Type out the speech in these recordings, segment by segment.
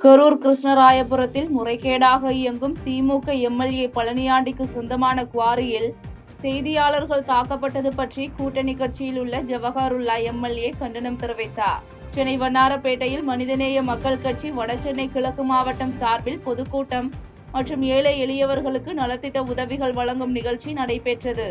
கரூர் கிருஷ்ணராயபுரத்தில் முறைகேடாக இயங்கும் திமுக எம்எல்ஏ பழனியாண்டிக்கு சொந்தமான குவாரியில் செய்தியாளர்கள் தாக்கப்பட்டது பற்றி கூட்டணி கட்சியில் உள்ள ஜவஹருல்லா எம்எல்ஏ கண்டனம் தெரிவித்தார். சென்னை வண்ணாரப்பேட்டையில் மனிதநேய மக்கள் கட்சி வடசென்னை கிழக்கு மாவட்டம் சார்பில் பொதுக்கூட்டம் மற்றும் ஏழை எளியவர்களுக்கு நலத்திட்ட உதவிகள் வழங்கும் நிகழ்ச்சி நடைபெற்றது.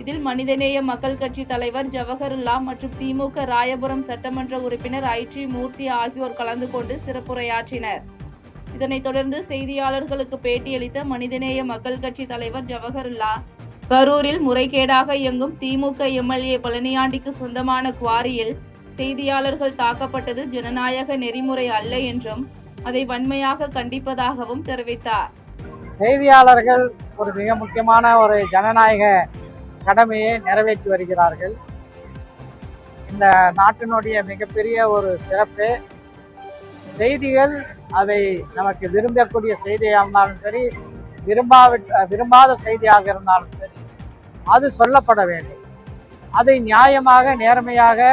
இதில் மனிதநேய மக்கள் கட்சி தலைவர் ஜவஹருல்லா மற்றும் திமுக ராயபுரம் சட்டமன்ற உறுப்பினர் ஐடி மூர்த்தி ஆகியோர் கலந்து கொண்டு சிறப்புரையாற்றினர். இதனைத் தொடர்ந்து செய்தியாளர்களுக்கு பேட்டியளித்த மனிதநேய மக்கள் கட்சி தலைவர் ஜவஹருல்லா, கரூரில் முறைகேடாக இயங்கும் திமுக எம்எல்ஏ பழனியாண்டிக்கு சொந்தமான குவாரியில் செய்தியாளர்கள் தாக்கப்பட்டது ஜனநாயக நெறிமுறை அல்ல என்றும் அதை வன்மையாக கண்டிப்பதாகவும் தெரிவித்தார். செய்தியாளர்கள் ஒரு மிக முக்கியமான ஒரு ஜனநாயக கடமையை நிறைவேற்றி வருகிறார்கள். இந்த நாட்டினுடைய மிகப்பெரிய ஒரு சிறப்பு செய்திகள், அதை நமக்கு விரும்பக்கூடிய செய்தியாக இருந்தாலும் சரி, விரும்பாத செய்தியாக இருந்தாலும் சரி, அது சொல்லப்பட வேண்டும். அதை நியாயமாக நேர்மையாக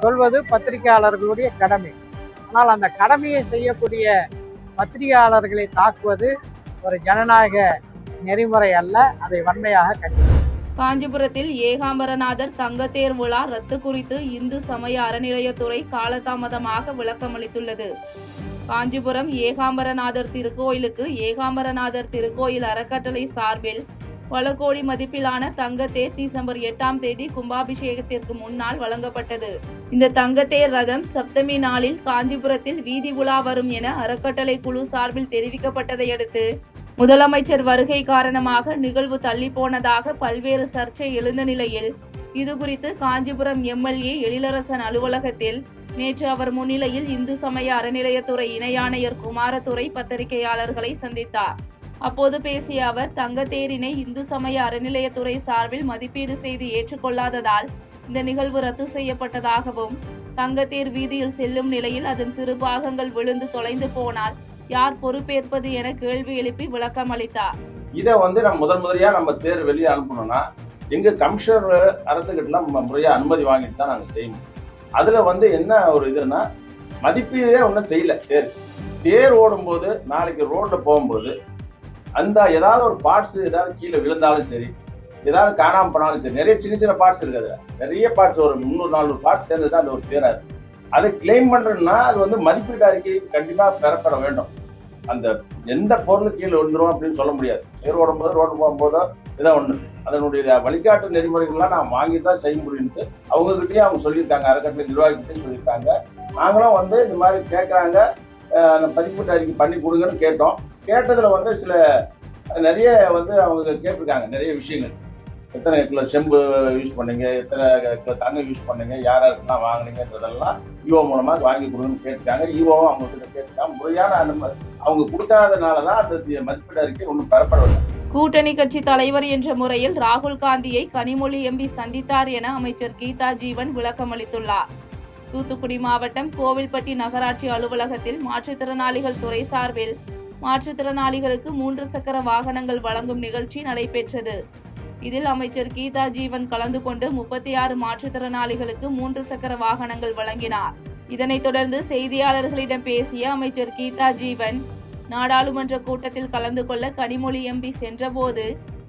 சொல்வது பத்திரிகையாளர்களுடைய கடமை. ஆனால் அந்த கடமையை செய்யக்கூடிய பத்திரிகையாளர்களை தாக்குவது ஒரு ஜனநாயக நெறிமுறை அல்ல, அதை வன்மையாக கண்டிக்கிறோம். காஞ்சிபுரத்தில் ஏகாம்பரநாதர் தங்கத்தேர் விழா ரத்து குறித்து இந்து சமய அறநிலையத்துறை காலதாமதமாக விளக்கமளித்துள்ளது. காஞ்சிபுரம் ஏகாம்பரநாதர் திருக்கோயிலுக்கு ஏகாம்பரநாதர் திருக்கோயில் அறக்கட்டளை சார்பில் பல கோடி மதிப்பிலான தங்கத்தேர் டிசம்பர் 8ஆம் தேதி கும்பாபிஷேகத்திற்கு முன்னால் வழங்கப்பட்டது. இந்த தங்கத்தேர் ரதம் சப்தமி நாளில் காஞ்சிபுரத்தில் வீதி உலா வரும் என அறக்கட்டளை குழு சார்பில் தெரிவிக்கப்பட்டதை அடுத்து முதலமைச்சர் வருகை காரணமாக நிகழ்வு தள்ளி போனதாக பல்வேறு சர்ச்சை எழுந்த நிலையில் இதுகுறித்து காஞ்சிபுரம் எம்எல்ஏ எழிலரசன் அலுவலகத்தில் நேற்று அவர் முன்னிலையில் இந்து சமய அறநிலையத்துறை இணை ஆணையர் குமாரதுரை பத்திரிகையாளர்களை சந்தித்தார். அப்போது பேசிய அவர், தங்கத்தேரினை இந்து சமய அறநிலையத்துறை சார்பில் மதிப்பீடு செய்து ஏற்றுக்கொள்ளாததால் இந்த நிகழ்வு ரத்து செய்யப்பட்டதாகவும், தங்கத்தேர் வீதியில் செல்லும் நிலையில் அதன் சிறு பாகங்கள் விழுந்து தொலைந்து போனால் யார் பொறுப்பேற்பது என கேள்வி எழுப்பி விளக்கம் அளித்தார். இதை நம்ம முதன்முறையா நம்ம தேர் வெளியே அனுப்பணும்னா எங்க கமிஷனர் அரசுகிட்ட நம்ம முறையா அனுமதி வாங்கிட்டு தான் நாங்க செய்யணும். அதுல என்ன ஒரு இதுன்னா, மதிப்பீடே ஒன்றும் செய்யல. தேர் ஓடும் போது நாளைக்கு ரோட்ல போகும்போது அந்த ஏதாவது ஒரு பார்ட்ஸ் ஏதாவது கீழே விழுந்தாலும் சரி, ஏதாவது காணாம போனாலும் சரி, நிறைய சின்ன சின்ன பார்ட்ஸ் இருக்குது. நிறைய பார்ட்ஸ் ஒரு 300-400 பார்ட்ஸ் சேர்ந்து தான் அந்த ஒரு தேரா இருக்கு. அதை கிளைம் பண்றதுன்னா அது மதிப்பீட்டு அறிக்கை கண்டிப்பா பெறப்பட வேண்டும். அந்த எந்த பொருள் கீழே விழுந்துரும் அப்படின்னு சொல்ல முடியாது. தேர் ஓடும்போது ரோடு போகும்போதோ இதான் ஒண்ணு. அதனுடைய வழிகாட்டு நெறிமுறைகள்லாம் நான் வாங்கி தான் செய்ய முடியும்ட்டு அவங்ககிட்டயே அவங்க சொல்லியிருக்காங்க, அறக்கட்டளை நிர்வாகிகிட்டையும் சொல்லியிருக்காங்க. நாங்களும் இந்த மாதிரி கேட்கறாங்க, பதிப்பீட்டு அறிக்கை பண்ணி கொடுங்கன்னு கேட்டோம். கேட்டதுல சில நிறைய அவங்க கேட்டிருக்காங்க நிறைய விஷயங்கள். எத்தனை கிலோ செம்பு யூஸ் பண்ணீங்க, எத்தனை கிலோ தங்கம் யூஸ் பண்ணீங்க, யாருக்கெல்லாம் வாங்கினீங்கன்றதெல்லாம் ஈஓ மூலமா வாங்கி கொடுங்கன்னு கேட்டுருக்காங்க. ஈஓவும் அவங்க கிட்ட கேட்டுருக்காங்க. முறையான அனுமதி அவங்க கொடுக்காதனாலதான் அந்த மதிப்பீடு அறிக்கை ஒன்றும் பெறப்படவில்லை. கூட்டணி கட்சி தலைவர் என்ற முறையில் ராகுல் காந்தியை கனிமொழி எம்பி சந்தித்தார் என அமைச்சர் கீதா ஜீவன் விளக்கமளித்துள்ளார். தூத்துக்குடி மாவட்டம் கோவில்பட்டி நகராட்சி அலுவலகத்தில் மாற்றுத்திறனாளிகள் துறை சார்பில் மாற்றுத்திறனாளிகளுக்கு 3 சக்கர வாகனங்கள் வழங்கும் நிகழ்ச்சி நடைபெற்றது. இதில் அமைச்சர் கீதா ஜீவன் கலந்து கொண்டு 36 மாற்றுத்திறனாளிகளுக்கு 3 சக்கர வாகனங்கள் வழங்கினார். இதனைத் தொடர்ந்து செய்தியாளர்களிடம் பேசிய அமைச்சர் கீதா ஜீவன், நாடாளுமன்ற கூட்டத்தில் கலந்து கொள்ள கனிமொழி எம்பி சென்றபோது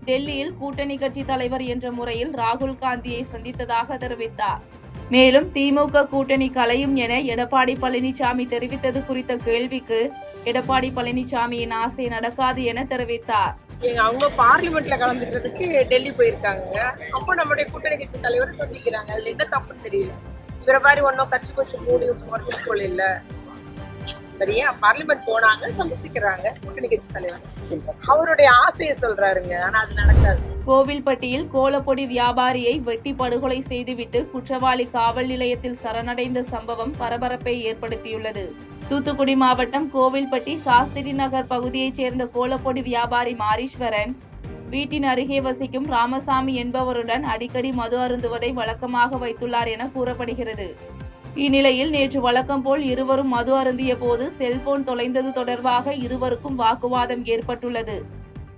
டெல்லியில் கூட்டணி கட்சி தலைவர் என்ற முறையில் ராகுல் காந்தியை சந்தித்ததாக தெரிவித்தார். மேலும் திமுக கூட்டணி கலையும் என எடப்பாடி பழனிசாமி தெரிவித்தது குறித்த கேள்விக்கு எடப்பாடி பழனிசாமியின் ஆசை நடக்காது என தெரிவித்தார். அவங்க பார்லிமெண்ட்ல கலந்துக்கிறதுக்கு டெல்லி போயிருக்காங்க. அப்போ நம்மளுடைய கூட்டணி கட்சி தலைவரை சந்திக்கிறாங்க. அதுல என்ன தப்புன்னு தெரியல. இவரை மாதிரி ஒன்னும் கட்சி கொச்சு மூடி குறைச்சிட்டு போல இல்ல. சரியா, பார்லிமெண்ட் போனாங்க, சந்திச்சுக்கிறாங்க. கூட்டணி கட்சி தலைவர் அவருடைய ஆசையை சொல்றாருங்க, ஆனா அது நடக்காது. கோவில்பட்டியில் கோலப்பொடி வியாபாரியை வெட்டி படுகொலை செய்துவிட்டு குற்றவாளி காவல் நிலையத்தில் சரணடைந்த சம்பவம் பரபரப்பை ஏற்படுத்தியுள்ளது. தூத்துக்குடி மாவட்டம் கோவில்பட்டி சாஸ்திரி நகர் பகுதியைச் சேர்ந்த கோலப்பொடி வியாபாரி மாரீஸ்வரன் வீட்டின் அருகே வசிக்கும் ராமசாமி என்பவருடன் அடிக்கடி மது அருந்துவதை வழக்கமாக வைத்துள்ளார் என கூறப்படுகிறது. இந்நிலையில் நேற்று வழக்கம் போல் இருவரும் மது அருந்திய போது செல்போன் தொலைந்தது தொடர்பாக இருவருக்கும் வாக்குவாதம் ஏற்பட்டுள்ளது.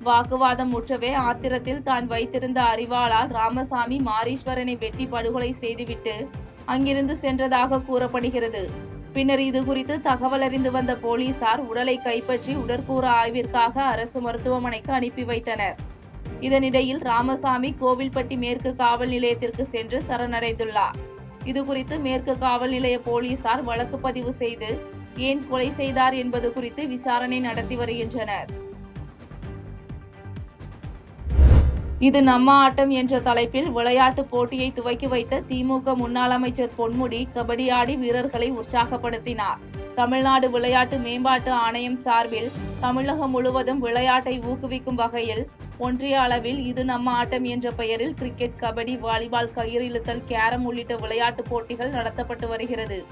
வாக்குவாதம் முற்றவே ஆத்திரத்தில் தான் வைத்திருந்த அரிவாளால் ராமசாமி மாரீஸ்வரனை வெட்டி படுகொலை செய்துவிட்டு அங்கிருந்து சென்றதாக கூறப்படுகிறது. பின்னர் இது குறித்து தகவல் அறிந்து வந்த போலீசார் உடலை கைப்பற்றி உடற்கூறு ஆய்விற்காக அரசு மருத்துவமனைக்கு அனுப்பி வைத்தனர். இதனிடையில் ராமசாமி கோவில்பட்டி மேற்கு காவல் நிலையத்திற்கு சென்று சரணடைந்துள்ளார். இதுகுறித்து மேற்கு காவல் நிலைய போலீசார் வழக்கு பதிவு செய்து ஏன் கொலை செய்தார் என்பது குறித்து விசாரணை நடத்தி வருகின்றனர். இது நம்ம ஆட்டம் என்ற தலைப்பில் விளையாட்டு போட்டியை துவக்கி வைத்த திமுக முன்னாள் அமைச்சர் பொன்முடி கபடி ஆடி வீரர்களை உற்சாகப்படுத்தினார். தமிழ்நாடு விளையாட்டு மேம்பாட்டு ஆணையம் சார்பில் தமிழகம் முழுவதும் விளையாட்டை ஊக்குவிக்கும் வகையில் ஒன்றிய அளவில் இது நம்ம ஆட்டம் என்ற பெயரில் கிரிக்கெட், கபடி, வாலிபால், கயிறு இழுத்தல், கேரம் உள்ளிட்ட விளையாட்டுப் போட்டிகள் நடத்தப்பட்டு வருகிறது.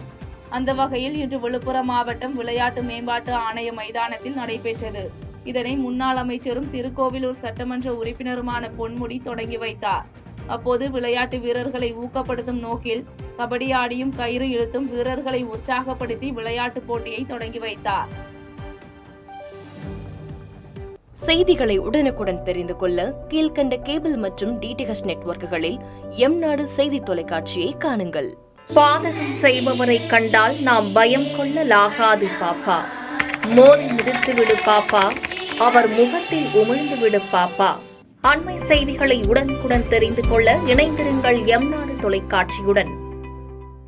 அந்த வகையில் இன்று விழுப்புரம் மாவட்டம் விளையாட்டு மேம்பாட்டு ஆணைய மைதானத்தில் நடைபெற்றது. இதனை முன்னாள் அமைச்சரும் திருக்கோவிலூர் சட்டமன்ற உறுப்பினருமான பொன்முடி தொடங்கி வைத்தார். அப்போது விளையாட்டு வீரர்களை ஊக்கப்படுத்தும் நோக்கில் கபடி ஆடியும் கயிறு இழுத்தும் வீரர்களை உற்சாகப்படுத்தி விளையாட்டுப் போட்டியை தொடங்கி வைத்தார். செய்திகளை உடனுக்குடன் தெரிந்து கொள்ள கீழ்க்கண்ட கேபிள் மற்றும் டிடிஎச் நெட்வொர்க்குகளில் எம்நாடு செய்தி தொலைக்காட்சியை காணுங்கள். பாதகம் செய்பவரை கண்டால் நாம் பயம் கொள்ளலாகாது பாப்பா. மோதி மிதித்துவிடு பாப்பா, அவர் முகத்தில் உமிழ்ந்துவிடு பாப்பா. அண்மை செய்திகளை உடனுக்குடன் தெரிந்து கொள்ள இணைந்திருங்கள் எம்நாடு தொலைக்காட்சியுடன்.